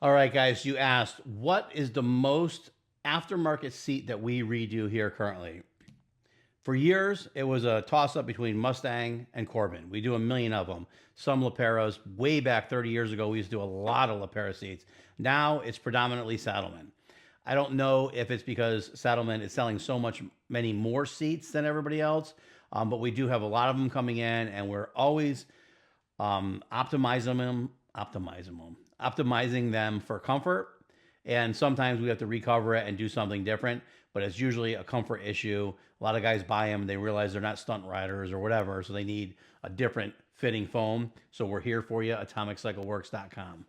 All right, guys, you asked what is the most aftermarket seat that we redo here currently? For years, it was a toss up between Mustang and Corbin. We do a million of them. Some Leperas. Way back 30 years ago, we used to do a lot of Lepera seats. Now it's predominantly Saddlemen. I don't know if it's because Saddlemen is selling so much many more seats than everybody else, but we do have a lot of them coming in, and we're always optimizing them for comfort. And sometimes we have to recover it and do something different, but it's usually a comfort issue. A lot of guys buy them, they realize they're not stunt riders or whatever, so they need a different fitting foam. So we're here for you, atomiccycleworks.com.